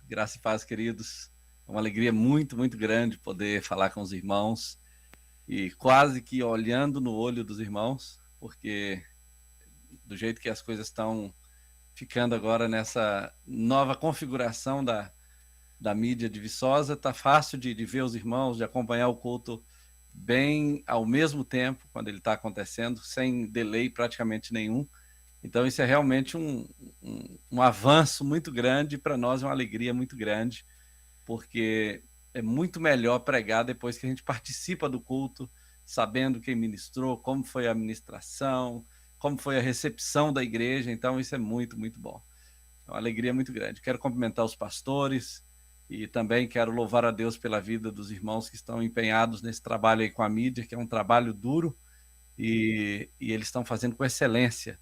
Graça e paz, queridos. É uma alegria muito, muito grande poder falar com os irmãos e quase que olhando no olho dos irmãos, porque do jeito que as coisas estão ficando agora nessa nova configuração da mídia de Viçosa, tá fácil de ver os irmãos, de acompanhar o culto bem ao mesmo tempo, quando ele está acontecendo, sem delay praticamente nenhum. Então isso é realmente um avanço muito grande, para nós é uma alegria muito grande, porque é muito melhor pregar depois que a gente participa do culto, sabendo quem ministrou, como foi a ministração, como foi a recepção da igreja. Então isso é muito, muito bom. É uma alegria muito grande. Quero cumprimentar os pastores e também quero louvar a Deus pela vida dos irmãos que estão empenhados nesse trabalho aí com a mídia, que é um trabalho duro e eles estão fazendo com excelência.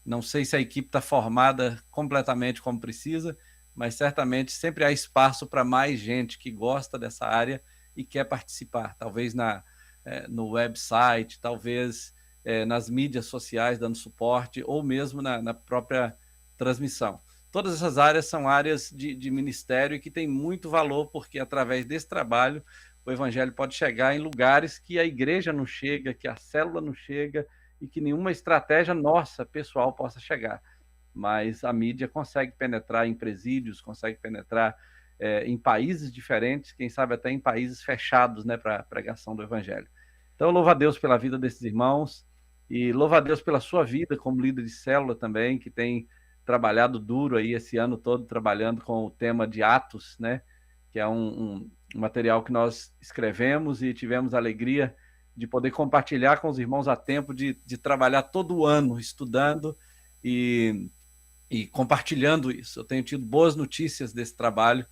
Não sei se a equipe está formada completamente como precisa, mas certamente sempre há espaço para mais gente que gosta dessa área e quer participar. Talvez no website, talvez nas mídias sociais dando suporte, ou mesmo na própria transmissão. Todas essas áreas são áreas de ministério e que tem muito valor, porque através desse trabalho o evangelho pode chegar em lugares que a igreja não chega, que a célula não chega e que nenhuma estratégia nossa, pessoal, possa chegar. Mas a mídia consegue penetrar em presídios, consegue penetrar em países diferentes, quem sabe até em países fechados, né, para a pregação do evangelho. Então, louvo a Deus pela vida desses irmãos e louvo a Deus pela sua vida como líder de célula também, que tem trabalhado duro aí esse ano todo, trabalhando com o tema de Atos, né, que é um material que nós escrevemos e tivemos a alegria de poder compartilhar com os irmãos a tempo de trabalhar todo o ano estudando e compartilhando isso. Eu tenho tido boas notícias desse trabalho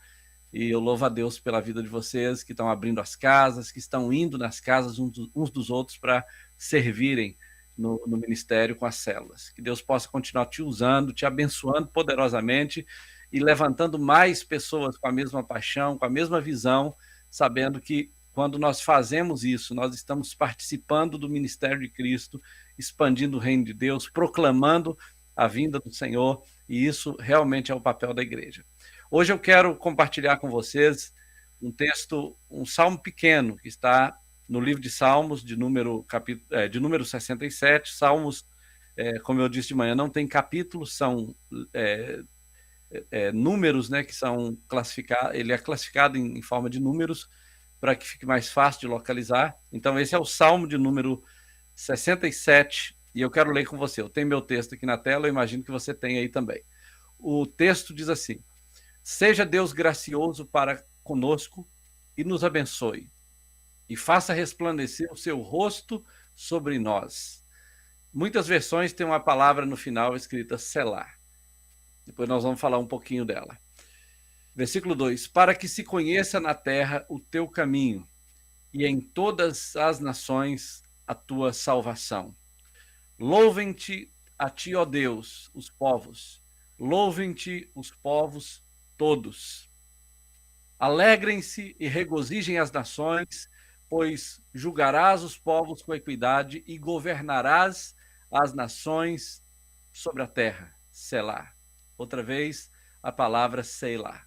e eu louvo a Deus pela vida de vocês que estão abrindo as casas, que estão indo nas casas uns dos outros para servirem no ministério com as células. Que Deus possa continuar te usando, te abençoando poderosamente e levantando mais pessoas com a mesma paixão, com a mesma visão, sabendo que quando nós fazemos isso, nós estamos participando do ministério de Cristo, expandindo o reino de Deus, proclamando a vinda do Senhor, e isso realmente é o papel da igreja. Hoje eu quero compartilhar com vocês um texto, um salmo pequeno, que está no livro de Salmos, de número 67. Salmos, como eu disse de manhã, não tem capítulos, são números, né, que são classificados, ele é classificado em forma de números, para que fique mais fácil de localizar. Então esse é o Salmo de número 67, e eu quero ler com você. Eu tenho meu texto aqui na tela, eu imagino que você tem aí também. O texto diz assim: seja Deus gracioso para conosco e nos abençoe, e faça resplandecer o seu rosto sobre nós. Muitas versões têm uma palavra no final escrita Selá. Depois nós vamos falar um pouquinho dela. Versículo 2: para que se conheça na terra o teu caminho, e em todas as nações a tua salvação. Louvem-te a ti, ó Deus, os povos. Louvem-te os povos todos. Alegrem-se e regozijem as nações, pois julgarás os povos com equidade e governarás as nações sobre a terra. Selá. Outra vez, a palavra Selá.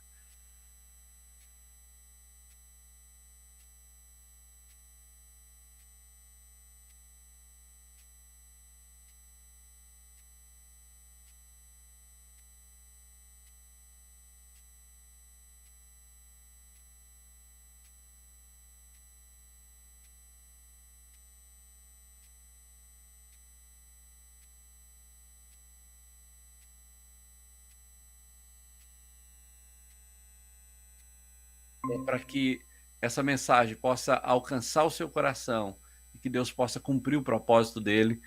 Para que essa mensagem possa alcançar o seu coração e que Deus possa cumprir o propósito dele,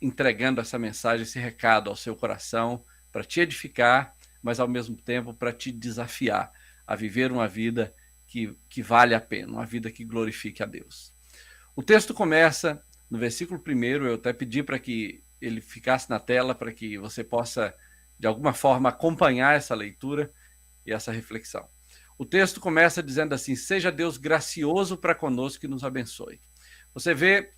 entregando essa mensagem, esse recado ao seu coração, para te edificar, mas ao mesmo tempo para te desafiar a viver uma vida que vale a pena, uma vida que glorifique a Deus. O texto começa no versículo 1, eu até pedi para que ele ficasse na tela, para que você possa, de alguma forma, acompanhar essa leitura e essa reflexão. O texto começa dizendo assim: seja Deus gracioso para conosco e nos abençoe. Você vê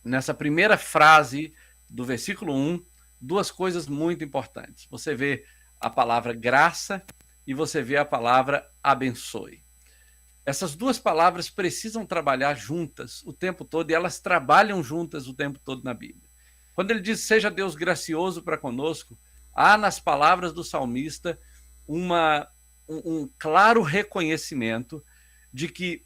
nessa primeira frase do versículo 1 duas coisas muito importantes. Você vê a palavra graça e você vê a palavra abençoe. Essas duas palavras precisam trabalhar juntas o tempo todo, e elas trabalham juntas o tempo todo na Bíblia. Quando ele diz seja Deus gracioso para conosco, há nas palavras do salmista um claro reconhecimento de que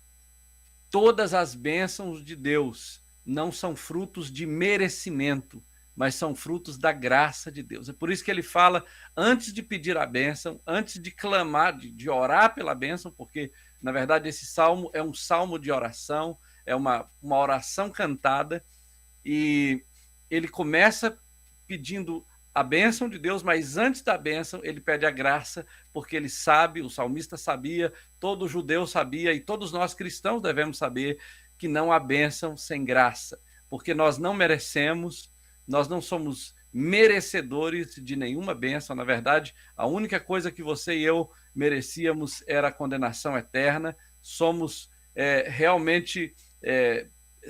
todas as bênçãos de Deus não são frutos de merecimento, mas são frutos da graça de Deus. É por isso que ele fala, antes de pedir a bênção, antes de clamar, de orar pela bênção, porque, na verdade, esse salmo é um salmo de oração, é uma oração cantada, e ele começa pedindo a bênção de Deus, mas antes da bênção ele pede a graça, porque ele sabe, o salmista sabia, todo judeu sabia, e todos nós cristãos devemos saber que não há bênção sem graça, porque nós não merecemos, nós não somos merecedores de nenhuma bênção. Na verdade, a única coisa que você e eu merecíamos era a condenação eterna. Somos realmente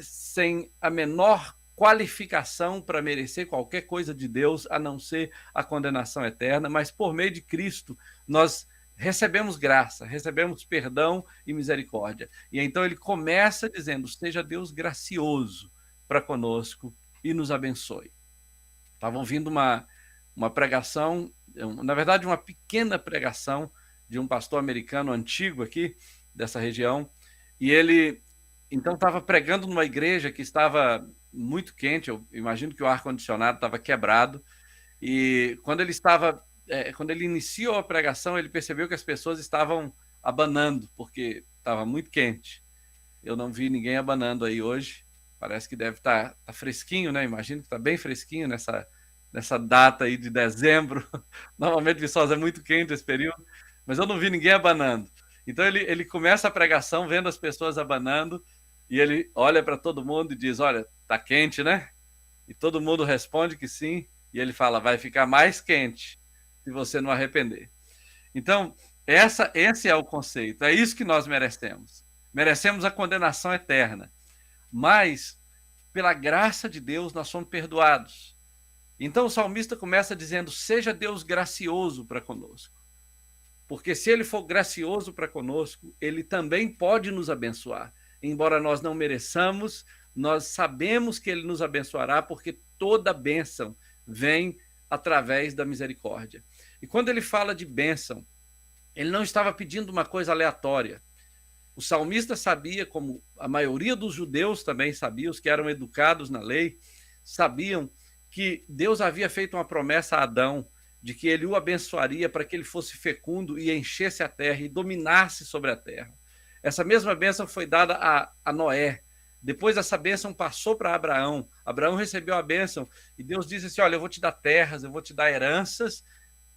sem a menor qualificação para merecer qualquer coisa de Deus, a não ser a condenação eterna, mas por meio de Cristo nós recebemos graça, recebemos perdão e misericórdia. E então ele começa dizendo, seja Deus gracioso para conosco e nos abençoe. Estava ouvindo uma pregação, na verdade uma pequena pregação de um pastor americano antigo aqui, dessa região, e ele então estava pregando numa igreja que estava muito quente, eu imagino que o ar-condicionado estava quebrado, e quando ele iniciou a pregação, ele percebeu que as pessoas estavam abanando, porque estava muito quente. Eu não vi ninguém abanando aí hoje, parece que deve estar fresquinho, né? Imagino que está bem fresquinho nessa data aí de dezembro. Normalmente Viçosa é muito quente esse período, mas eu não vi ninguém abanando. Então ele começa a pregação vendo as pessoas abanando, e ele olha para todo mundo e diz, olha, tá quente, né? E todo mundo responde que sim, e ele fala, vai ficar mais quente se você não arrepender. Então, esse é o conceito, é isso que nós merecemos. Merecemos a condenação eterna, mas pela graça de Deus nós somos perdoados. Então o salmista começa dizendo, seja Deus gracioso para conosco. Porque se ele for gracioso para conosco, ele também pode nos abençoar. Embora nós não mereçamos, nós sabemos que ele nos abençoará, porque toda bênção vem através da misericórdia. E quando ele fala de bênção, ele não estava pedindo uma coisa aleatória. O salmista sabia, como a maioria dos judeus também sabia, os que eram educados na lei, sabiam que Deus havia feito uma promessa a Adão, de que ele o abençoaria para que ele fosse fecundo e enchesse a terra e dominasse sobre a terra. Essa mesma bênção foi dada a Noé. Depois essa bênção passou para Abraão. Abraão recebeu a bênção e Deus disse assim, olha, eu vou te dar terras, eu vou te dar heranças,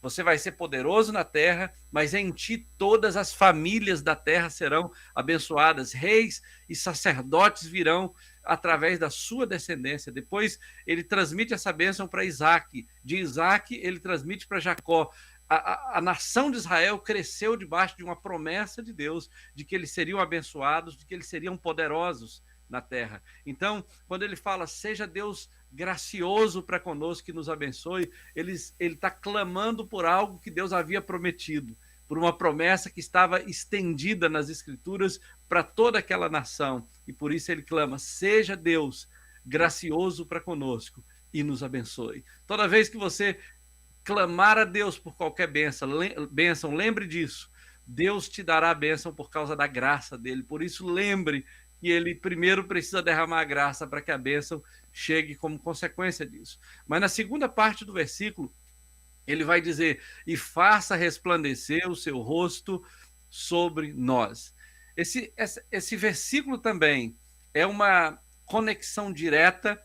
você vai ser poderoso na terra, mas em ti todas as famílias da terra serão abençoadas. Reis e sacerdotes virão através da sua descendência. Depois ele transmite essa bênção para Isaac. De Isaac ele transmite para Jacó. A nação de Israel cresceu debaixo de uma promessa de Deus, de que eles seriam abençoados, de que eles seriam poderosos na terra. Então, quando ele fala, seja Deus gracioso para conosco, que nos abençoe, ele está clamando por algo que Deus havia prometido, por uma promessa que estava estendida nas Escrituras para toda aquela nação. E por isso ele clama, seja Deus gracioso para conosco e nos abençoe. Toda vez que você clamar a Deus por qualquer bênção, lembre disso. Deus te dará a bênção por causa da graça dele. Por isso, lembre que ele primeiro precisa derramar a graça para que a bênção chegue como consequência disso. Mas na segunda parte do versículo, ele vai dizer, e faça resplandecer o seu rosto sobre nós. Esse versículo também é uma conexão direta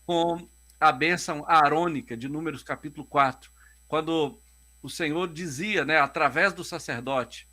com a bênção aarônica de Números capítulo 4, quando o Senhor dizia, né, através do sacerdote,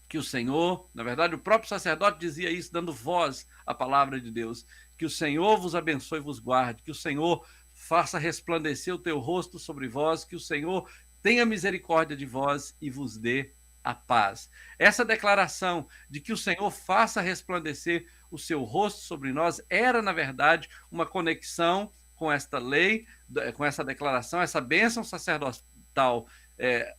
que o Senhor, na verdade o próprio sacerdote dizia isso, dando voz à palavra de Deus, que o Senhor vos abençoe e vos guarde, que o Senhor faça resplandecer o teu rosto sobre vós, que o Senhor tenha misericórdia de vós e vos dê a paz. Essa declaração de que o Senhor faça resplandecer o seu rosto sobre nós era, na verdade, uma conexão com esta lei, com essa declaração, essa bênção sacerdotal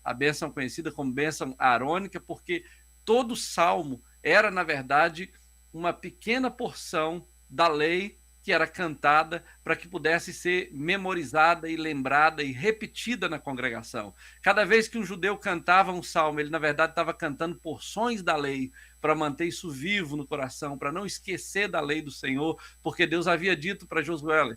a bênção conhecida como bênção arônica, porque todo salmo era, na verdade, uma pequena porção da lei que era cantada para que pudesse ser memorizada e lembrada e repetida na congregação. Cada vez que um judeu cantava um salmo, ele na verdade estava cantando porções da lei para manter isso vivo no coração, para não esquecer da lei do Senhor, porque Deus havia dito para Josué,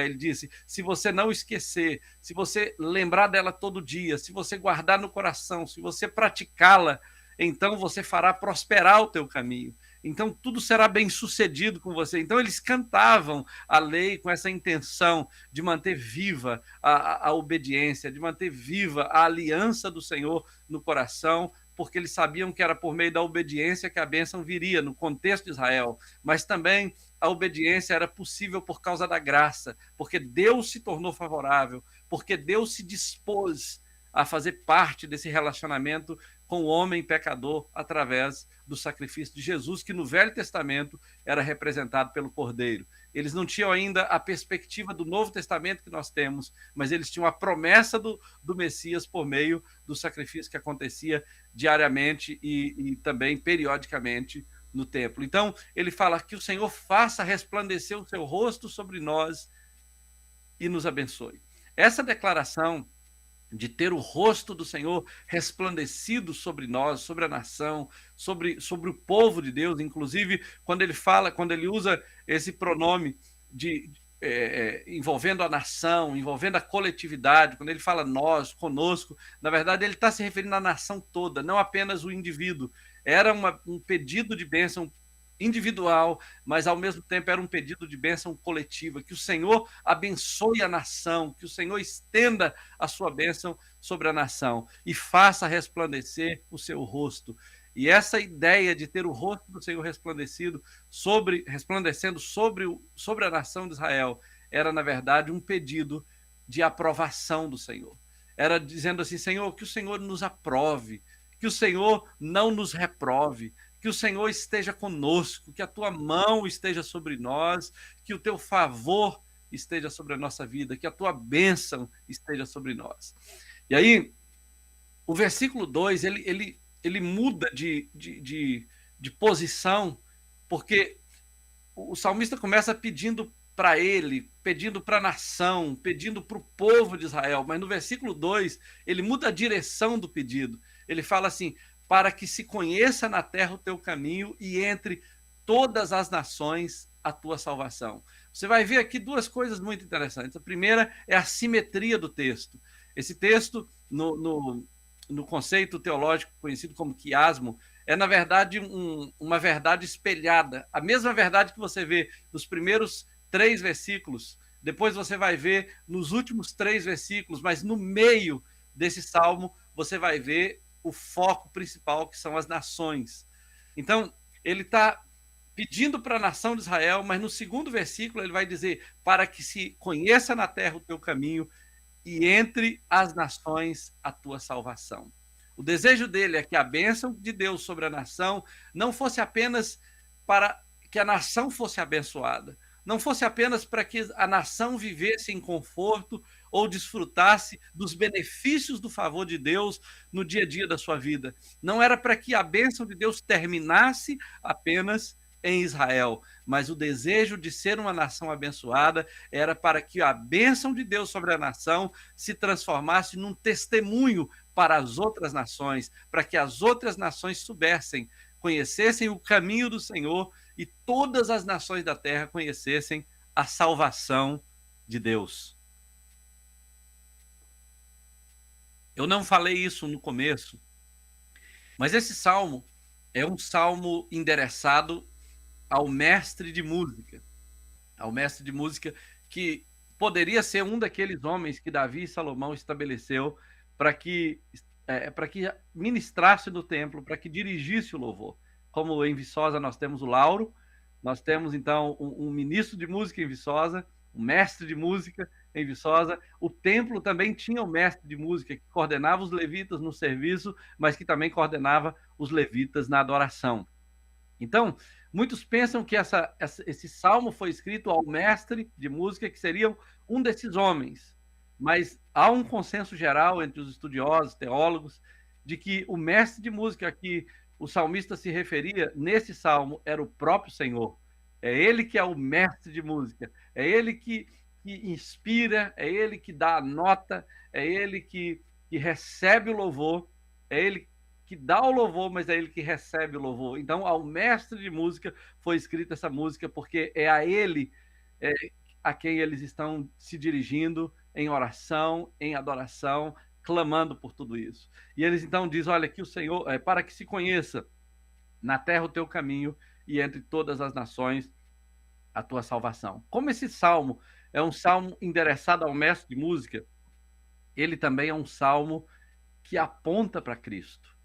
ele disse: se você não esquecer, se você lembrar dela todo dia, se você guardar no coração, se você praticá-la, então você fará prosperar o teu caminho. Então tudo será bem sucedido com você. Então eles cantavam a lei com essa intenção de manter viva a obediência, de manter viva a aliança do Senhor no coração, porque eles sabiam que era por meio da obediência que a bênção viria no contexto de Israel, mas também a obediência era possível por causa da graça, porque Deus se tornou favorável, porque Deus se dispôs a fazer parte desse relacionamento com o homem pecador através do sacrifício de Jesus, que no Velho Testamento era representado pelo Cordeiro. Eles não tinham ainda a perspectiva do Novo Testamento que nós temos, mas eles tinham a promessa do Messias por meio do sacrifício que acontecia diariamente e também periodicamente no templo. Então, ele fala que o Senhor faça resplandecer o seu rosto sobre nós e nos abençoe. Essa declaração de ter o rosto do Senhor resplandecido sobre nós, sobre a nação, sobre o povo de Deus, inclusive quando ele usa esse pronome envolvendo a nação, envolvendo a coletividade, quando ele fala nós, conosco, na verdade ele está se referindo à nação toda, não apenas o indivíduo. Era um pedido de bênção individual, mas ao mesmo tempo era um pedido de bênção coletiva, que o Senhor abençoe a nação, que o Senhor estenda a sua bênção sobre a nação e faça resplandecer o seu rosto. E essa ideia de ter o rosto do Senhor resplandecendo sobre a nação de Israel era, na verdade, um pedido de aprovação do Senhor. Era dizendo assim: Senhor, que o Senhor nos aprove, que o Senhor não nos reprove, que o Senhor esteja conosco, que a tua mão esteja sobre nós, que o teu favor esteja sobre a nossa vida, que a tua bênção esteja sobre nós. E aí, o versículo 2, ele muda de posição, porque o salmista começa pedindo para ele, pedindo para a nação, pedindo para o povo de Israel, mas no versículo 2, ele muda a direção do pedido. Ele fala assim: para que se conheça na terra o teu caminho e entre todas as nações a tua salvação. Você vai ver aqui duas coisas muito interessantes. A primeira é a simetria do texto. Esse texto, no conceito teológico conhecido como quiasmo, é, na verdade, uma verdade espelhada. A mesma verdade que você vê nos primeiros 3 versículos, depois você vai ver nos últimos 3 versículos, mas no meio desse salmo você vai ver o foco principal, que são as nações. Então, ele está pedindo para a nação de Israel, mas no segundo versículo ele vai dizer: para que se conheça na terra o teu caminho e entre as nações a tua salvação. O desejo dele é que a bênção de Deus sobre a nação não fosse apenas para que a nação fosse abençoada, não fosse apenas para que a nação vivesse em conforto ou desfrutasse dos benefícios do favor de Deus no dia a dia da sua vida. Não era para que a bênção de Deus terminasse apenas em Israel, mas o desejo de ser uma nação abençoada era para que a bênção de Deus sobre a nação se transformasse num testemunho para as outras nações, para que as outras nações soubessem, conhecessem o caminho do Senhor e todas as nações da terra conhecessem a salvação de Deus. Eu não falei isso no começo, mas esse salmo é um salmo endereçado ao mestre de música que poderia ser um daqueles homens que Davi e Salomão estabeleceu para que ministrasse no templo, para que dirigisse o louvor. Como em Viçosa nós temos o Lauro, nós temos então um ministro de música em Viçosa, um mestre de música em Viçosa. O templo também tinha um mestre de música que coordenava os levitas no serviço, mas que também coordenava os levitas na adoração. Então, muitos pensam que esse salmo foi escrito ao mestre de música, que seria um desses homens. mas há um consenso geral entre os estudiosos, teólogos, de que o mestre de música a que o salmista se referia nesse salmo era o próprio Senhor. É ele que é o mestre de música, é ele que inspira, é ele que dá a nota, é ele que recebe o louvor, é ele que dá o louvor, mas é ele que recebe o louvor. Então, ao mestre de música foi escrita essa música, porque é a ele é, a quem eles estão se dirigindo em oração, em adoração, clamando por tudo isso. E eles então dizem: olha, que o Senhor, para que se conheça na terra o teu caminho e entre todas as nações a tua salvação. Como esse salmo é um salmo endereçado ao mestre de música, ele também é um salmo que aponta para Cristo.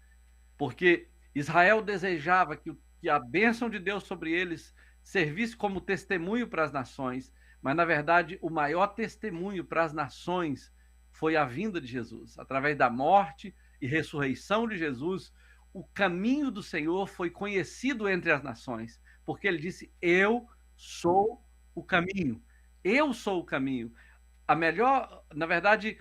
Porque Israel desejava que a bênção de Deus sobre eles servisse como testemunho para as nações, mas, na verdade, o maior testemunho para as nações foi a vinda de Jesus. Através da morte e ressurreição de Jesus, o caminho do Senhor foi conhecido entre as nações, porque ele disse: eu sou o caminho, eu sou o caminho. A melhor, na verdade,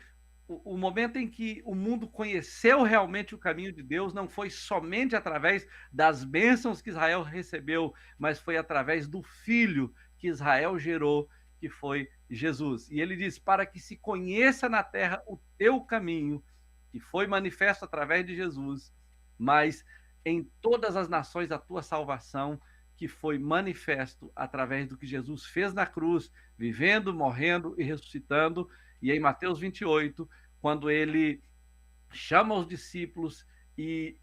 o momento em que o mundo conheceu realmente o caminho de Deus não foi somente através das bênçãos que Israel recebeu, mas foi através do filho que Israel gerou, que foi Jesus. E ele diz: para que se conheça na terra o teu caminho, que foi manifesto através de Jesus, mas em todas as nações a tua salvação, que foi manifesto através do que Jesus fez na cruz, vivendo, morrendo e ressuscitando. E em Mateus 28, quando ele chama os discípulos e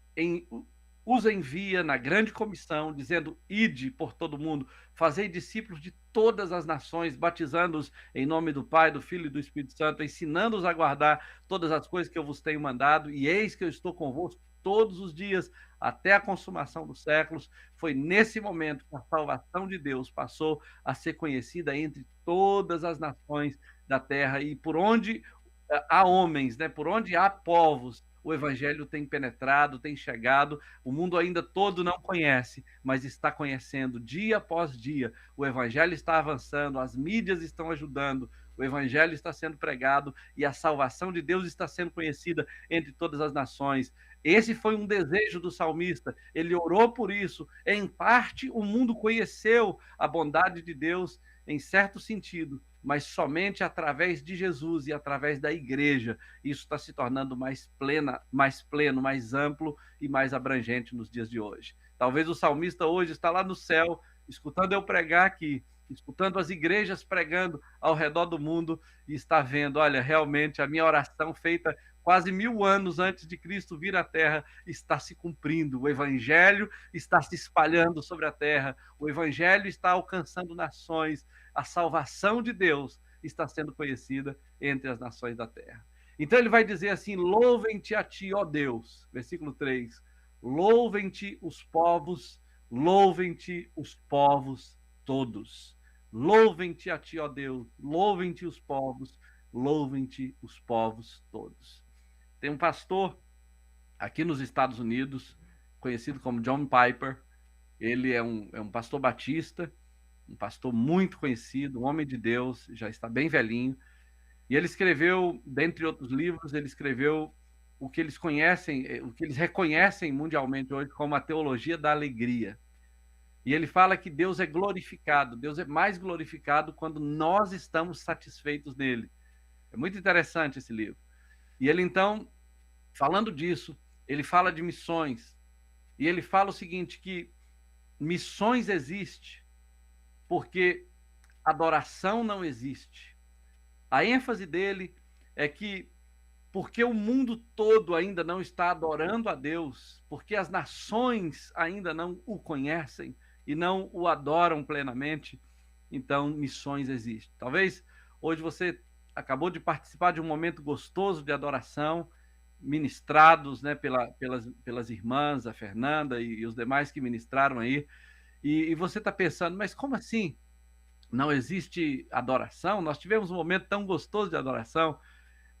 os envia na grande comissão, dizendo: ide por todo mundo, fazei discípulos de todas as nações, batizando-os em nome do Pai, do Filho e do Espírito Santo, ensinando-os a guardar todas as coisas que eu vos tenho mandado, e eis que eu estou convosco todos os dias, até a consumação dos séculos. Foi nesse momento que a salvação de Deus passou a ser conhecida entre todas as nações da terra, e por onde há homens, né? Por onde há povos, o evangelho tem penetrado, tem chegado. O mundo ainda todo não conhece, mas está conhecendo dia após dia. O evangelho está avançando, as mídias estão ajudando, o evangelho está sendo pregado e a salvação de Deus está sendo conhecida entre todas as nações. Esse foi um desejo do salmista, ele orou por isso. Em parte, o mundo conheceu a bondade de Deus em certo sentido, mas somente através de Jesus e através da igreja isso está se tornando mais pleno, mais amplo e mais abrangente nos dias de hoje. Talvez o salmista hoje está lá no céu, escutando eu pregar aqui, escutando as igrejas pregando ao redor do mundo e está vendo: olha, realmente a minha oração feita quase 1000 anos antes de Cristo vir à Terra está se cumprindo. O Evangelho está se espalhando sobre a Terra. O Evangelho está alcançando nações. A salvação de Deus está sendo conhecida entre as nações da Terra. Então ele vai dizer assim: louvem-te a ti, ó Deus. Versículo 3. Louvem-te os povos todos. Louvem-te a ti, ó Deus. Louvem-te os povos todos. Tem um pastor aqui nos Estados Unidos, conhecido como John Piper. Ele é um pastor batista, um pastor muito conhecido, um homem de Deus, já está bem velhinho. E ele escreveu, dentre outros livros, ele escreveu o que eles conhecem, o que eles reconhecem mundialmente hoje como a teologia da alegria. E ele fala que Deus é glorificado, Deus é mais glorificado quando nós estamos satisfeitos nele. É muito interessante esse livro. E ele, então, falando disso, ele fala de missões. E ele fala o seguinte, que missões existe porque adoração não existe. A ênfase dele é que porque o mundo todo ainda não está adorando a Deus, porque as nações ainda não o conhecem e não o adoram plenamente, então missões existem. Talvez hoje você acabou de participar de um momento gostoso de adoração, ministrados, né, pelas irmãs, a Fernanda e os demais que ministraram aí, e você está pensando: mas como assim? Não existe adoração? Nós tivemos um momento tão gostoso de adoração.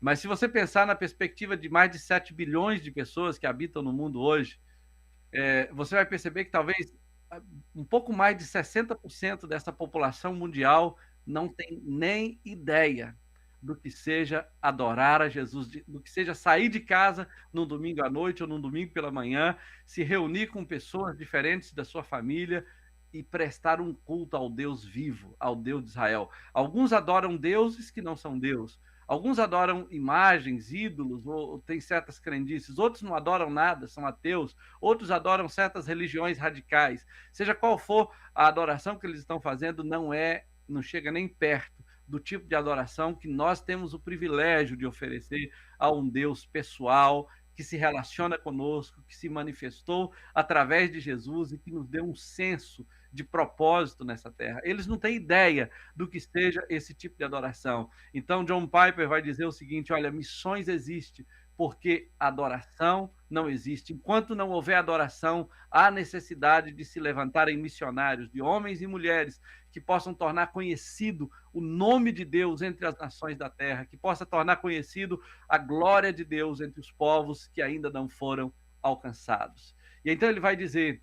Mas se você pensar na perspectiva de mais de 7 bilhões de pessoas que habitam no mundo hoje, você vai perceber que talvez um pouco mais de 60% dessa população mundial não tem nem ideia do que seja adorar a Jesus, do que seja sair de casa num domingo à noite ou num domingo pela manhã, se reunir com pessoas diferentes da sua família e prestar um culto ao Deus vivo, ao Deus de Israel. Alguns adoram deuses que não são Deus. Alguns adoram imagens, ídolos, ou têm certas crendices. Outros não adoram nada, são ateus. Outros adoram certas religiões radicais. Seja qual for a adoração que eles estão fazendo, não chega nem perto do tipo de adoração que nós temos o privilégio de oferecer a um Deus pessoal, que se relaciona conosco, que se manifestou através de Jesus e que nos deu um senso de propósito nessa terra. Eles não têm ideia do que seja esse tipo de adoração. Então, John Piper vai dizer o seguinte: olha, missões existem porque adoração não existe. Enquanto não houver adoração, há necessidade de se levantarem missionários, de homens e mulheres que possam tornar conhecido o nome de Deus entre as nações da terra, que possa tornar conhecido a glória de Deus entre os povos que ainda não foram alcançados. E então ele vai dizer,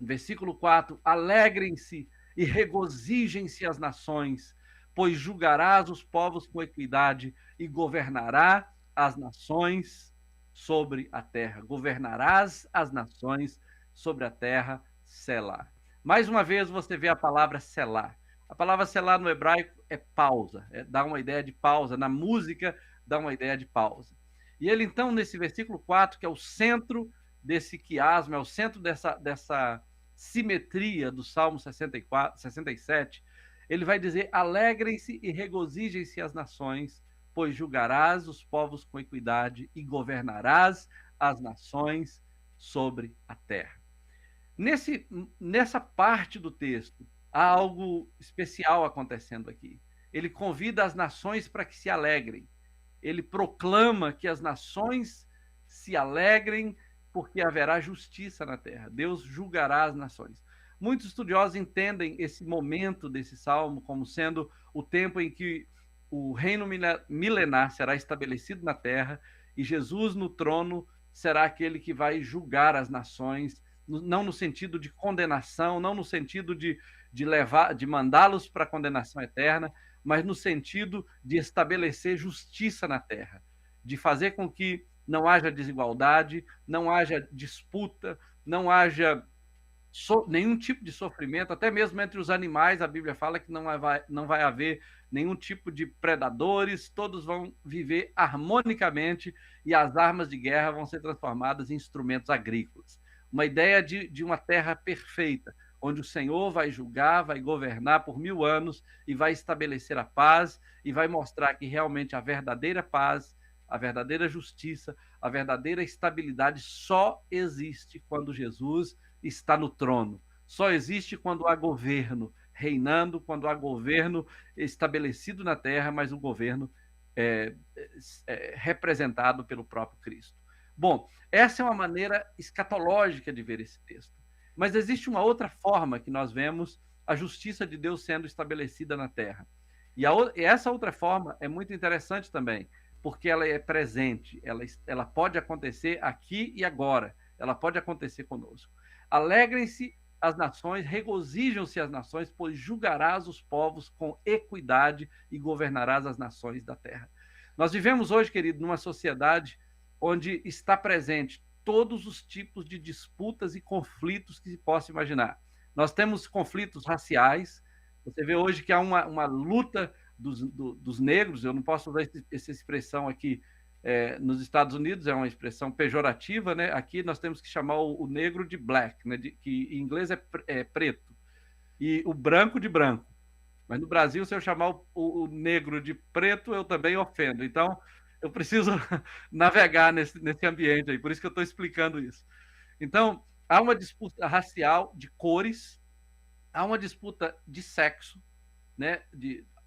versículo 4: alegrem-se e regozijem-se as nações, pois julgarás os povos com equidade e governará as nações sobre a terra. Governarás as nações sobre a terra, Selá. Mais uma vez você vê a palavra Selá. A palavra Selá no hebraico é pausa, dá uma ideia de pausa. Na música, dá uma ideia de pausa. E ele, então, nesse versículo 4, que é o centro desse quiasma, é o centro dessa simetria do Salmo 67, ele vai dizer: alegrem-se e regozijem-se as nações, pois julgarás os povos com equidade e governarás as nações sobre a terra. Nessa parte do texto, há algo especial acontecendo aqui. Ele convida as nações para que se alegrem. Ele proclama que as nações se alegrem porque haverá justiça na terra. Deus julgará as nações. Muitos estudiosos entendem esse momento desse salmo como sendo o tempo em que o reino milenar será estabelecido na terra e Jesus no trono será aquele que vai julgar as nações, não no sentido de condenação, não no sentido de mandá-los para a condenação eterna, mas no sentido de estabelecer justiça na terra, de fazer com que não haja desigualdade, não haja disputa, não haja nenhum tipo de sofrimento, até mesmo entre os animais. A Bíblia fala que não vai haver nenhum tipo de predadores, todos vão viver harmonicamente e as armas de guerra vão ser transformadas em instrumentos agrícolas. Uma ideia de uma terra perfeita, onde o Senhor vai julgar, vai governar por 1000 anos e vai estabelecer a paz e vai mostrar que realmente a verdadeira paz, a verdadeira justiça, a verdadeira estabilidade só existe quando Jesus está no trono. Só existe quando há governo reinando, quando há governo estabelecido na terra, mas o governo é representado pelo próprio Cristo. Bom, essa é uma maneira escatológica de ver esse texto. Mas existe uma outra forma que nós vemos a justiça de Deus sendo estabelecida na terra. E essa outra forma é muito interessante também, porque ela é presente, ela pode acontecer aqui e agora, ela pode acontecer conosco. Alegrem-se as nações, regozijam-se as nações, pois julgarás os povos com equidade e governarás as nações da terra. Nós vivemos hoje, querido, numa sociedade onde está presente todos os tipos de disputas e conflitos que se possa imaginar. Nós temos conflitos raciais. Você vê hoje que há uma luta dos negros. Eu não posso usar essa expressão aqui nos Estados Unidos, é uma expressão pejorativa, né? Aqui nós temos que chamar o negro de black, né? Que em inglês é preto, e o branco de branco. Mas no Brasil, se eu chamar o negro de preto, eu também ofendo. Então, eu preciso navegar nesse ambiente aí, por isso que eu estou explicando isso. Então, há uma disputa racial de cores, há uma disputa de sexo, né?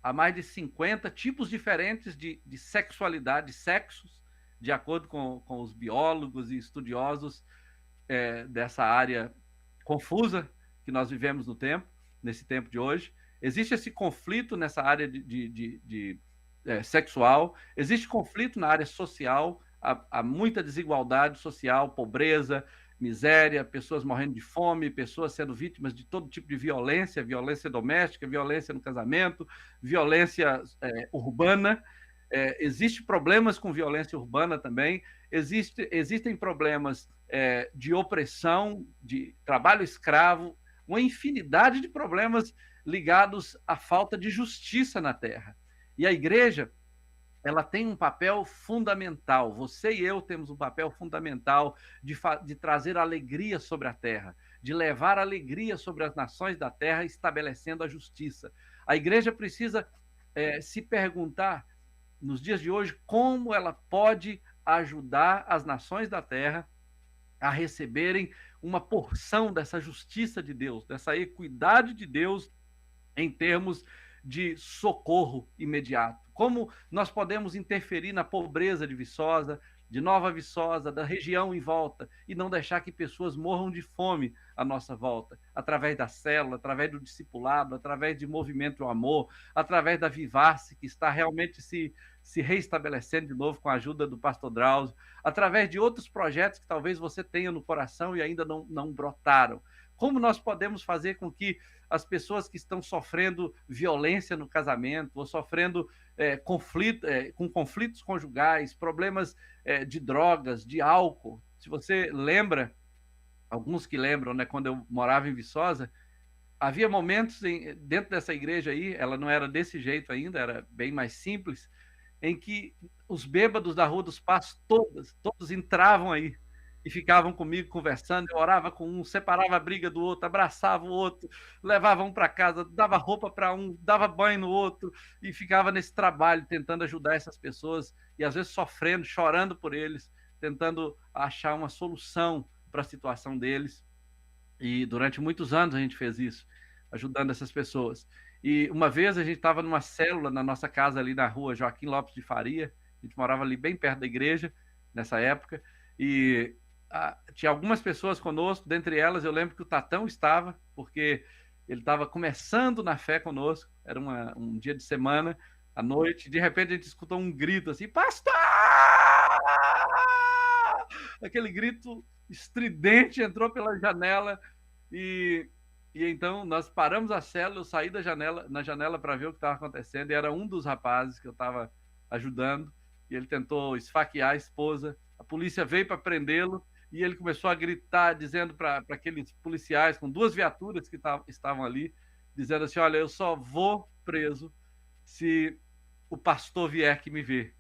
Há mais de 50 tipos diferentes de sexualidade, de sexos, de acordo com os biólogos e estudiosos dessa área confusa que nós vivemos nesse tempo de hoje. Existe esse conflito nessa área sexual, existe conflito na área social, há muita desigualdade social, pobreza, miséria, pessoas morrendo de fome, pessoas sendo vítimas de todo tipo de violência, violência doméstica, violência no casamento, violência urbana. Existem problemas com violência urbana também, existem problemas de opressão, de trabalho escravo, uma infinidade de problemas ligados à falta de justiça na terra. E a igreja, ela tem um papel fundamental. Você e eu temos um papel fundamental de trazer alegria sobre a terra, de levar alegria sobre as nações da terra, estabelecendo a justiça. A igreja precisa se perguntar, nos dias de hoje, como ela pode ajudar as nações da terra a receberem uma porção dessa justiça de Deus, dessa equidade de Deus em termos de socorro imediato. Como nós podemos interferir na pobreza de Viçosa, de Nova Viçosa, da região em volta, e não deixar que pessoas morram de fome à nossa volta, através da célula, através do discipulado, através de movimento do amor, através da Vivar-se, que está realmente se reestabelecendo de novo com a ajuda do pastor Drauzio, através de outros projetos que talvez você tenha no coração e ainda não brotaram. Como nós podemos fazer com que as pessoas que estão sofrendo violência no casamento, ou sofrendo com conflitos conjugais, problemas de drogas, de álcool. Se você lembra, alguns que lembram, né, quando eu morava em Viçosa, havia momentos dentro dessa igreja aí, ela não era desse jeito ainda, era bem mais simples, em que os bêbados da Rua dos Passos, todos entravam aí e ficavam comigo conversando, eu orava com um, separava a briga do outro, abraçava o outro, levava um para casa, dava roupa para um, dava banho no outro, e ficava nesse trabalho, tentando ajudar essas pessoas, e às vezes sofrendo, chorando por eles, tentando achar uma solução para a situação deles. E durante muitos anos a gente fez isso, ajudando essas pessoas. E uma vez a gente estava numa célula na nossa casa ali na rua Joaquim Lopes de Faria, a gente morava ali bem perto da igreja, nessa época, e tinha algumas pessoas conosco, dentre elas eu lembro que o Tatão estava, porque ele estava começando na fé conosco, era um dia de semana, à noite, de repente a gente escutou um grito assim, pastor! Aquele grito estridente entrou pela janela e então nós paramos a célula, eu saí na janela para ver o que estava acontecendo, e era um dos rapazes que eu estava ajudando, e ele tentou esfaquear a esposa, a polícia veio para prendê-lo, e ele começou a gritar, dizendo para aqueles policiais, com 2 viaturas que estavam ali, dizendo assim, olha, eu só vou preso se o pastor vier que me ver.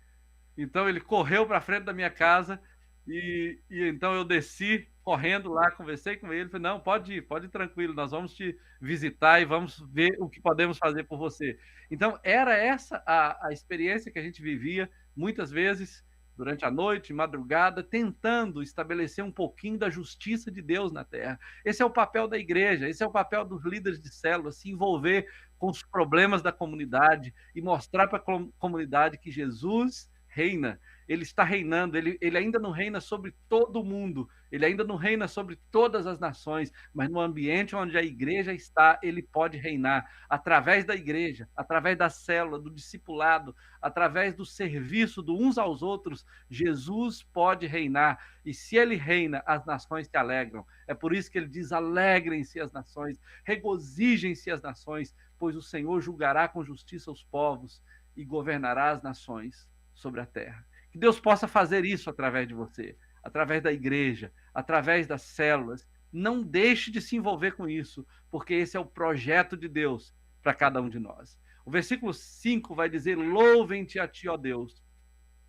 Então ele correu para frente da minha casa, e então eu desci correndo lá, conversei com ele, falei, não, pode ir tranquilo, nós vamos te visitar e vamos ver o que podemos fazer por você. Então era essa a experiência que a gente vivia, muitas vezes, durante a noite, madrugada, tentando estabelecer um pouquinho da justiça de Deus na terra. Esse é o papel da igreja, esse é o papel dos líderes de célula, se envolver com os problemas da comunidade e mostrar para a comunidade que Jesus reina, ele está reinando, ele ainda não reina sobre todo mundo, ele ainda não reina sobre todas as nações, mas no ambiente onde a igreja está, ele pode reinar, através da igreja, através da célula, do discipulado, através do serviço de uns aos outros, Jesus pode reinar, e se ele reina, as nações se alegram. É por isso que ele diz, alegrem-se as nações, regozijem-se as nações, pois o Senhor julgará com justiça os povos e governará as nações sobre a terra. Que Deus possa fazer isso através de você, através da igreja, através das células. Não deixe de se envolver com isso, porque esse é o projeto de Deus para cada um de nós. O versículo 5 vai dizer, louvem-te a ti, ó Deus,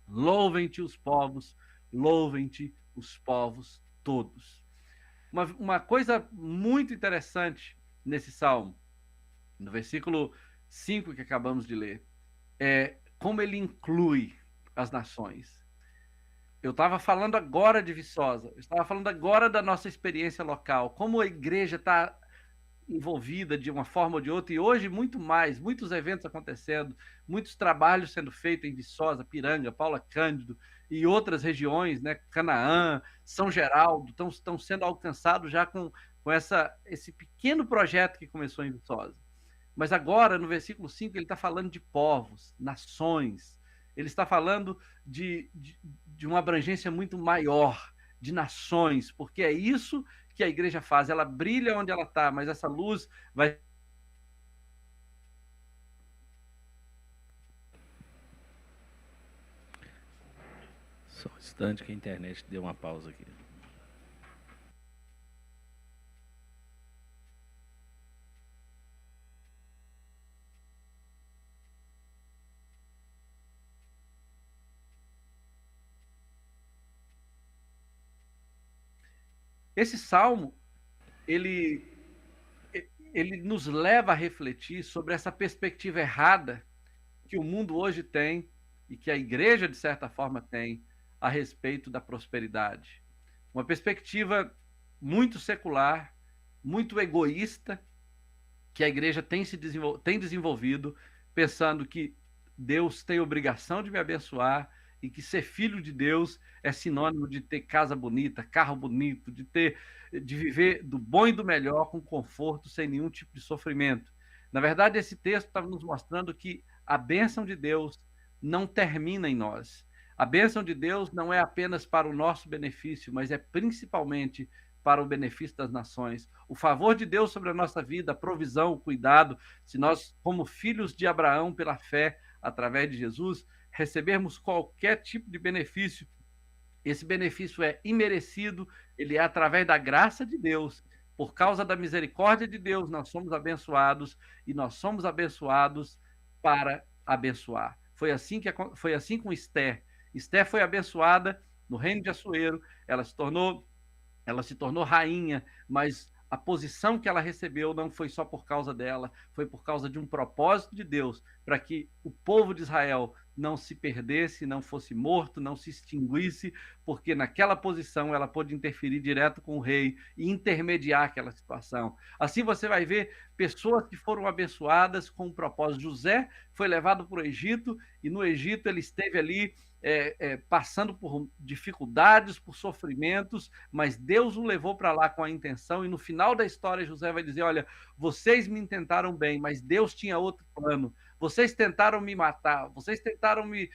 louvem-te os povos todos. Uma coisa muito interessante nesse salmo, no versículo 5 que acabamos de ler, é como ele inclui as nações. Eu estava falando agora de Viçosa, eu estava falando agora da nossa experiência local, como a igreja está envolvida de uma forma ou de outra, e hoje muito mais, muitos eventos acontecendo, muitos trabalhos sendo feitos em Viçosa, Piranga, Paula Cândido e outras regiões, né, Canaã, São Geraldo, estão sendo alcançados já com esse pequeno projeto que começou em Viçosa. Mas agora, no versículo 5, ele está falando de povos, nações, ele está falando de uma abrangência muito maior, de nações, porque é isso que a igreja faz, ela brilha onde ela está, mas essa luz vai... Só um instante que a internet deu uma pausa aqui. Esse salmo, ele nos leva a refletir sobre essa perspectiva errada que o mundo hoje tem e que a igreja, de certa forma, tem a respeito da prosperidade. Uma perspectiva muito secular, muito egoísta, que a igreja tem desenvolvido, pensando que Deus tem obrigação de me abençoar e que ser filho de Deus é sinônimo de ter casa bonita, carro bonito, de viver do bom e do melhor com conforto, sem nenhum tipo de sofrimento. Na verdade, esse texto está nos mostrando que a bênção de Deus não termina em nós. A bênção de Deus não é apenas para o nosso benefício, mas é principalmente para o benefício das nações. O favor de Deus sobre a nossa vida, a provisão, o cuidado, se nós, como filhos de Abraão pela fé, através de Jesus, recebermos qualquer tipo de benefício, esse benefício é imerecido, ele é através da graça de Deus. Por causa da misericórdia de Deus, nós somos abençoados e nós somos abençoados para abençoar. Foi assim com Esther. Esther foi abençoada no reino de Assuero, ela se tornou rainha, mas a posição que ela recebeu não foi só por causa dela, foi por causa de um propósito de Deus, para que o povo de Israel não se perdesse, não fosse morto, não se extinguisse, porque naquela posição ela pôde interferir direto com o rei e intermediar aquela situação. Assim você vai ver pessoas que foram abençoadas com um propósito. José foi levado para o Egito e no Egito ele esteve ali passando por dificuldades, por sofrimentos, mas Deus o levou para lá com a intenção, e no final da história José vai dizer, olha, vocês me intentaram bem, mas Deus tinha outro plano, vocês tentaram me matar, vocês tentaram me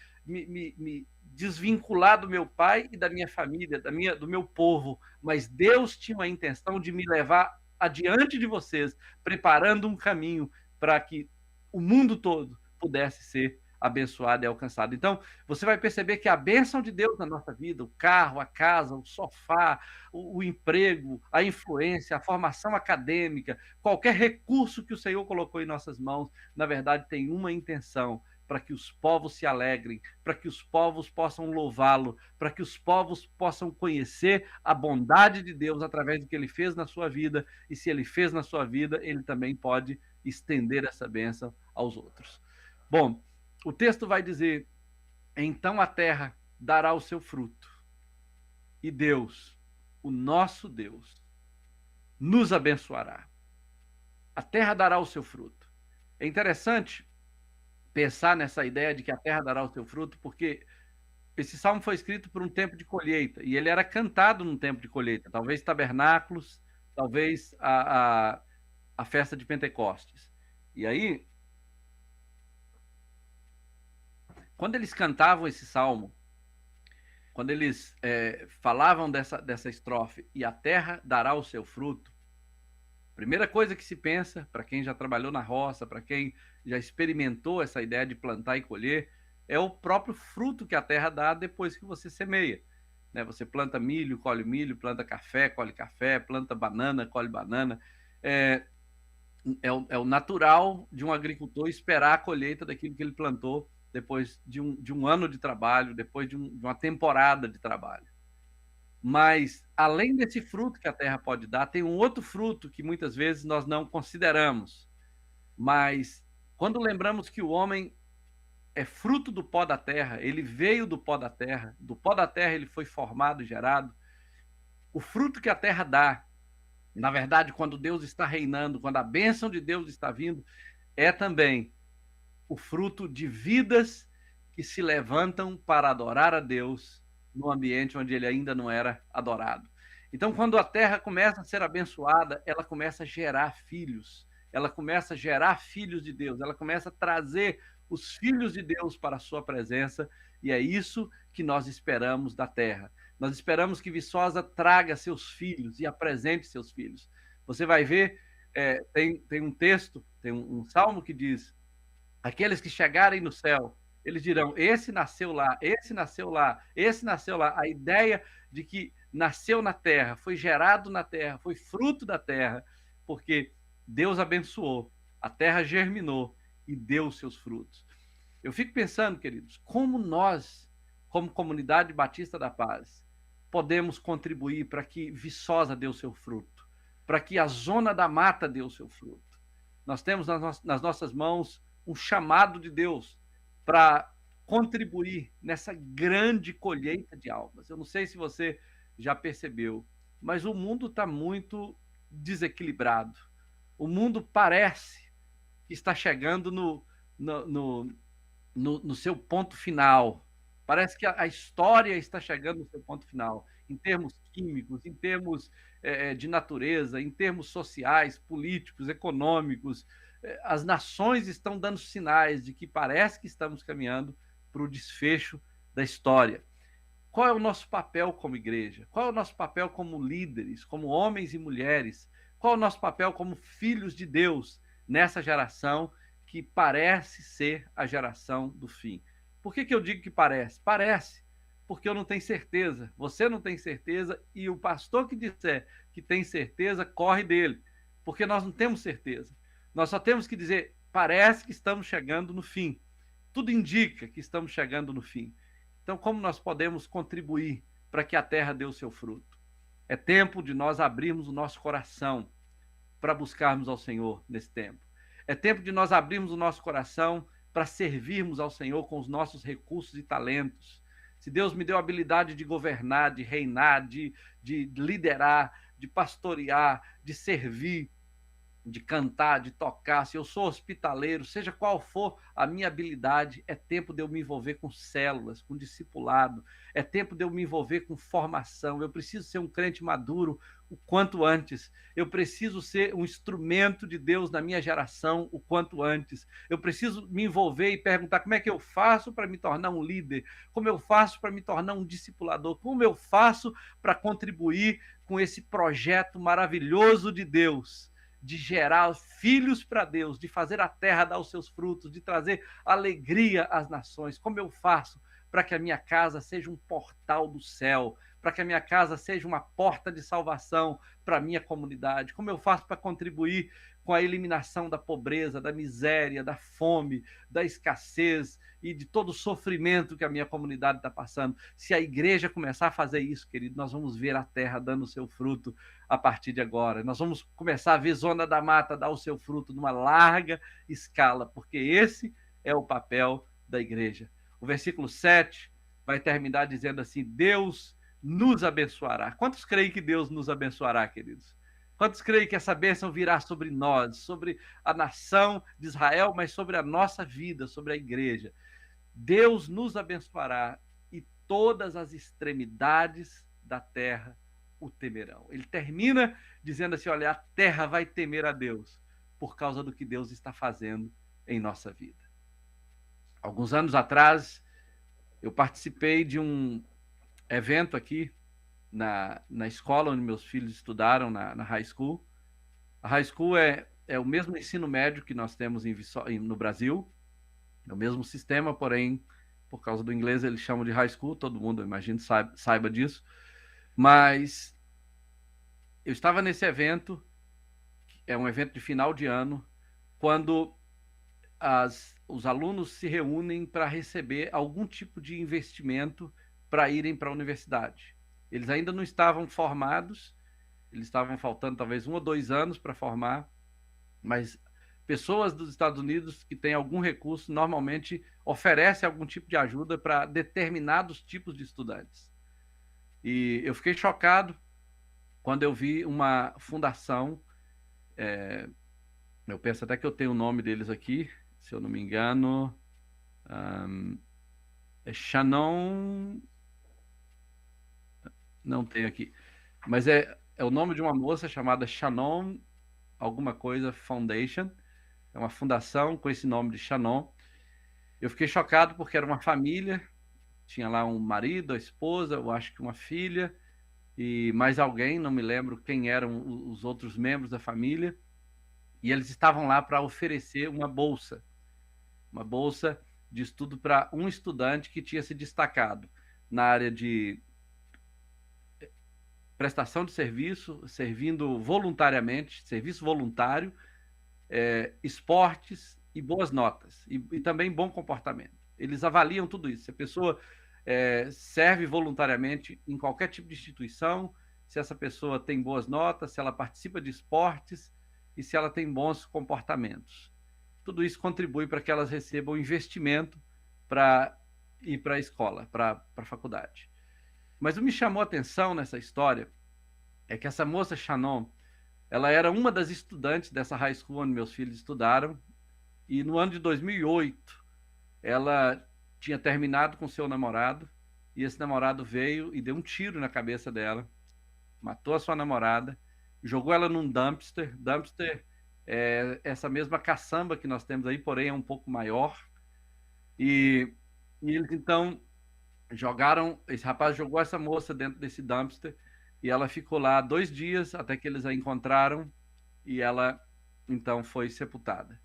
desvincular do meu pai e da minha família, do meu povo, mas Deus tinha a intenção de me levar adiante de vocês, preparando um caminho para que o mundo todo pudesse ser abençoado e alcançado. Então, você vai perceber que a bênção de Deus na nossa vida, o carro, a casa, o sofá, o emprego, a influência, a formação acadêmica, qualquer recurso que o Senhor colocou em nossas mãos, na verdade tem uma intenção, para que os povos se alegrem, para que os povos possam louvá-lo, para que os povos possam conhecer a bondade de Deus através do que ele fez na sua vida, e se ele fez na sua vida, ele também pode estender essa bênção aos outros. Bom, o texto vai dizer, então a terra dará o seu fruto, e Deus, o nosso Deus, nos abençoará. A terra dará o seu fruto. É interessante pensar nessa ideia de que a terra dará o seu fruto, porque esse salmo foi escrito por um tempo de colheita, e ele era cantado num tempo de colheita, talvez tabernáculos, talvez a festa de Pentecostes. E aí, quando eles cantavam esse salmo, quando eles falavam dessa estrofe, e a terra dará o seu fruto, a primeira coisa que se pensa, para quem já trabalhou na roça, para quem já experimentou essa ideia de plantar e colher, é o próprio fruto que a terra dá depois que você semeia. Né? Você planta milho, colhe milho, planta café, colhe café, planta banana, colhe banana. É o natural de um agricultor esperar a colheita daquilo que ele plantou depois de um ano de trabalho, depois de uma temporada de trabalho. Mas, além desse fruto que a terra pode dar, tem um outro fruto que muitas vezes nós não consideramos. Mas, quando lembramos que o homem é fruto do pó da terra, ele veio do pó da terra ele foi formado e gerado, o fruto que a terra dá, na verdade, quando Deus está reinando, quando a bênção de Deus está vindo, é também o fruto de vidas que se levantam para adorar a Deus no ambiente onde ele ainda não era adorado. Então, quando a terra começa a ser abençoada, ela começa a gerar filhos, ela começa a gerar filhos de Deus, ela começa a trazer os filhos de Deus para a sua presença, e é isso que nós esperamos da terra. Nós esperamos que Viçosa traga seus filhos e apresente seus filhos. Você vai ver, tem um texto, tem um salmo que diz: aqueles que chegarem no céu eles dirão: esse nasceu lá, esse nasceu lá, esse nasceu lá. A ideia de que nasceu na terra, foi gerado na terra, foi fruto da terra, porque Deus abençoou, a terra germinou e deu seus frutos. Eu fico pensando, queridos, como nós, como comunidade Batista da Paz, podemos contribuir para que Viçosa dê o seu fruto, para que a Zona da Mata dê o seu fruto. Nós temos nas nossas mãos um chamado de Deus para contribuir nessa grande colheita de almas. Eu não sei se você já percebeu, mas o mundo está muito desequilibrado. O mundo parece que está chegando no seu ponto final. Parece que a história está chegando no seu ponto final, em termos químicos, em termos de natureza, em termos sociais, políticos, econômicos. As nações estão dando sinais de que parece que estamos caminhando para o desfecho da história. Qual é o nosso papel como igreja? Qual é o nosso papel como líderes, como homens e mulheres? Qual é o nosso papel como filhos de Deus nessa geração que parece ser a geração do fim? Por que eu digo que parece? Parece, porque eu não tenho certeza, você não tem certeza, e o pastor que disser que tem certeza, corre dele, porque nós não temos certeza. Nós só temos que dizer, parece que estamos chegando no fim. Tudo indica que estamos chegando no fim. Então, como nós podemos contribuir para que a terra dê o seu fruto? É tempo de nós abrirmos o nosso coração para buscarmos ao Senhor nesse tempo. É tempo de nós abrirmos o nosso coração para servirmos ao Senhor com os nossos recursos e talentos. Se Deus me deu a habilidade de governar, de reinar, de liderar, de pastorear, de servir, de cantar, de tocar, se eu sou hospitaleiro, seja qual for a minha habilidade, é tempo de eu me envolver com células, com discipulado, é tempo de eu me envolver com formação. Eu preciso ser um crente maduro o quanto antes. Eu preciso ser um instrumento de Deus na minha geração o quanto antes. Eu preciso me envolver e perguntar como é que eu faço para me tornar um líder, como eu faço para me tornar um discipulador, como eu faço para contribuir com esse projeto maravilhoso de Deus, de gerar filhos para Deus, de fazer a terra dar os seus frutos, de trazer alegria às nações. Como eu faço para que a minha casa seja um portal do céu, para que a minha casa seja uma porta de salvação para a minha comunidade? Como eu faço para contribuir com a eliminação da pobreza, da miséria, da fome, da escassez e de todo o sofrimento que a minha comunidade está passando? Se a igreja começar a fazer isso, querido, nós vamos ver a terra dando o seu fruto a partir de agora. Nós vamos começar a ver Zona da Mata dar o seu fruto numa larga escala, porque esse é o papel da igreja. O versículo 7 vai terminar dizendo assim: Deus nos abençoará. Quantos creem que Deus nos abençoará, queridos? Quantos creem que essa bênção virá sobre nós, sobre a nação de Israel, mas sobre a nossa vida, sobre a igreja? Deus nos abençoará e todas as extremidades da terra o temerão. Ele termina dizendo assim: olha, a terra vai temer a Deus por causa do que Deus está fazendo em nossa vida. Alguns anos atrás, eu participei de um evento aqui na escola onde meus filhos estudaram, na high school. A high school é o mesmo ensino médio que nós temos no Brasil, é o mesmo sistema, porém, por causa do inglês, eles chamam de high school, todo mundo, eu imagino, saiba disso. Mas eu estava nesse evento, é um evento de final de ano, quando os alunos se reúnem para receber algum tipo de investimento para irem para a universidade. Eles ainda não estavam formados, eles estavam faltando talvez 1 ou 2 anos para formar, mas pessoas dos Estados Unidos que têm algum recurso normalmente oferecem algum tipo de ajuda para determinados tipos de estudantes. E eu fiquei chocado quando eu vi uma fundação, eu penso até que eu tenho o nome deles aqui, se eu não me engano, é Shannon, não tenho aqui, mas é o nome de uma moça chamada Shannon alguma coisa Foundation, é uma fundação com esse nome de Shannon. Eu fiquei chocado porque era uma família, tinha lá um marido, a esposa, eu acho que uma filha, e mais alguém, não me lembro quem eram os outros membros da família, e eles estavam lá para oferecer uma bolsa de estudo para um estudante que tinha se destacado na área de prestação de serviço, servindo voluntariamente, serviço voluntário, esportes e boas notas, e também bom comportamento. Eles avaliam tudo isso. Se a pessoa serve voluntariamente em qualquer tipo de instituição, se essa pessoa tem boas notas, se ela participa de esportes e se ela tem bons comportamentos. Tudo isso contribui para que elas recebam investimento para ir para a escola, para a faculdade. Mas o que me chamou a atenção nessa história é que essa moça Shannon, ela era uma das estudantes dessa high school onde meus filhos estudaram, e no ano de 2008, ela tinha terminado com seu namorado, e esse namorado veio e deu um tiro na cabeça dela, matou a sua namorada, jogou ela num dumpster. Dumpster é essa mesma caçamba que nós temos aí, porém é um pouco maior. E eles então esse rapaz jogou essa moça dentro desse dumpster, e ela ficou lá 2 dias até que eles a encontraram, e ela então foi sepultada.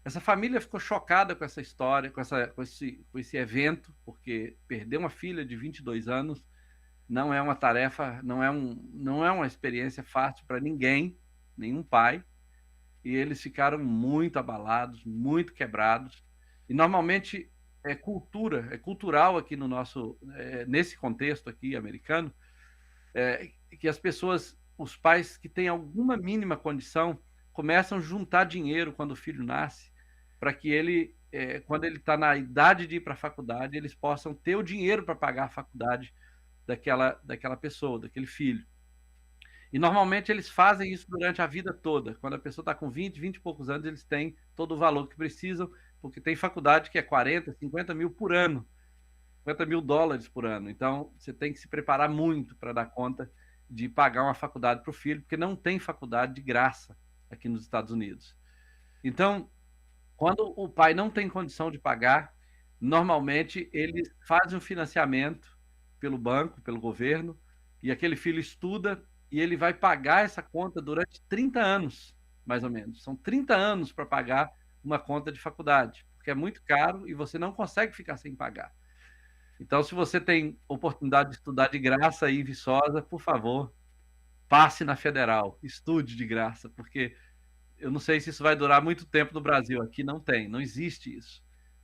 Essa família ficou chocada com essa história, com esse evento, porque perder uma filha de 22 anos não é uma tarefa, não é uma experiência fácil para ninguém, nenhum pai, e eles ficaram muito abalados, muito quebrados. E normalmente é cultural aqui no nosso, nesse contexto aqui americano, que as pessoas, os pais que têm alguma mínima condição, começam a juntar dinheiro quando o filho nasce, para que ele, quando ele está na idade de ir para a faculdade, eles possam ter o dinheiro para pagar a faculdade daquela pessoa, daquele filho. E normalmente eles fazem isso durante a vida toda. Quando a pessoa está com 20 e poucos anos, eles têm todo o valor que precisam, porque tem faculdade que é 40, 50 mil por ano, $50 mil por ano. Então, você tem que se preparar muito para dar conta de pagar uma faculdade para o filho, porque não tem faculdade de graça aqui nos Estados Unidos. Então, quando o pai não tem condição de pagar, normalmente eles fazem um financiamento pelo banco, pelo governo, e aquele filho estuda e ele vai pagar essa conta durante 30 anos, mais ou menos. São 30 anos para pagar uma conta de faculdade, porque é muito caro e você não consegue ficar sem pagar. Então, se você tem oportunidade de estudar de graça aí em Viçosa, por favor, passe na Federal, estude de graça, porque eu não sei se isso vai durar muito tempo no Brasil. Aqui não existe isso.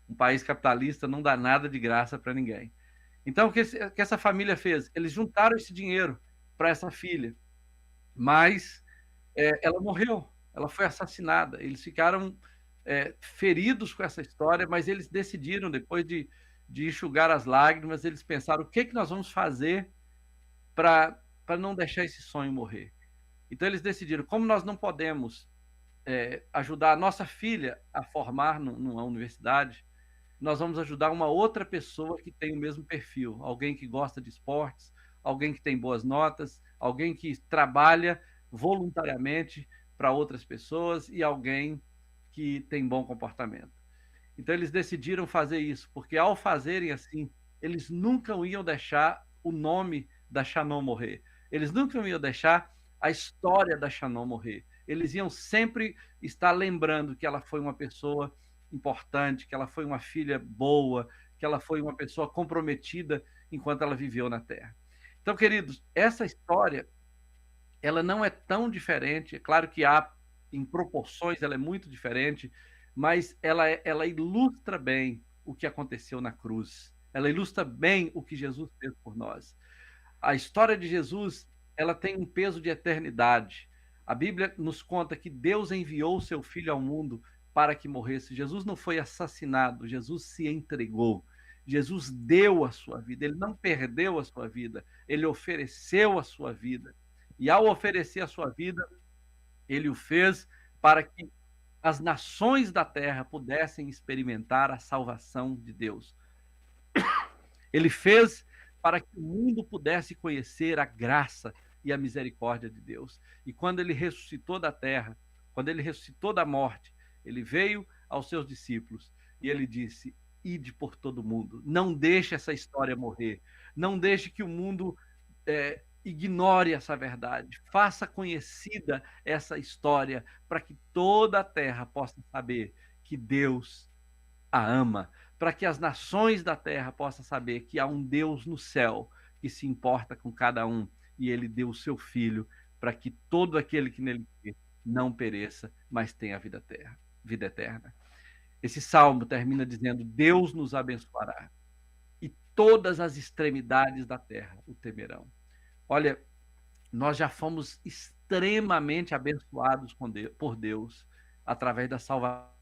Um país capitalista não dá nada de graça para ninguém. Então, o que essa família fez? Eles juntaram esse dinheiro para essa filha, mas ela morreu, ela foi assassinada. Eles ficaram feridos com essa história, mas eles decidiram, depois de enxugar as lágrimas, eles pensaram: o que nós vamos fazer para não deixar esse sonho morrer? Então, eles decidiram, como nós não podemos ajudar a nossa filha a formar numa universidade, nós vamos ajudar uma outra pessoa que tem o mesmo perfil, alguém que gosta de esportes, alguém que tem boas notas, alguém que trabalha voluntariamente para outras pessoas e alguém que tem bom comportamento. Então eles decidiram fazer isso, porque ao fazerem assim, eles nunca iam deixar o nome da Shannon morrer. Eles nunca iam deixar a história da Shannon morrer. Eles iam sempre estar lembrando que ela foi uma pessoa importante, que ela foi uma filha boa, que ela foi uma pessoa comprometida enquanto ela viveu na Terra. Então, queridos, essa história, ela não é tão diferente. É claro que em proporções, ela é muito diferente, mas ela ilustra bem o que aconteceu na cruz. Ela ilustra bem o que Jesus fez por nós. A história de Jesus, ela tem um peso de eternidade. A Bíblia nos conta que Deus enviou o seu Filho ao mundo para que morresse. Jesus não foi assassinado, Jesus se entregou. Jesus deu a sua vida, ele não perdeu a sua vida, ele ofereceu a sua vida. E ao oferecer a sua vida, ele o fez para que as nações da terra pudessem experimentar a salvação de Deus. Ele fez para que o mundo pudesse conhecer a graça e a misericórdia de Deus. E quando ele ressuscitou da terra, quando ele ressuscitou da morte, ele veio aos seus discípulos e ele disse: ide por todo mundo, não deixe essa história morrer, não deixe que o mundo ignore essa verdade, faça conhecida essa história para que toda a terra possa saber que Deus a ama, para que as nações da terra possam saber que há um Deus no céu que se importa com cada um, e ele deu o seu Filho para que todo aquele que nele crê não pereça, mas tenha vida eterna. Esse salmo termina dizendo: Deus nos abençoará e todas as extremidades da terra o temerão. Olha, nós já fomos extremamente abençoados por Deus através da salvação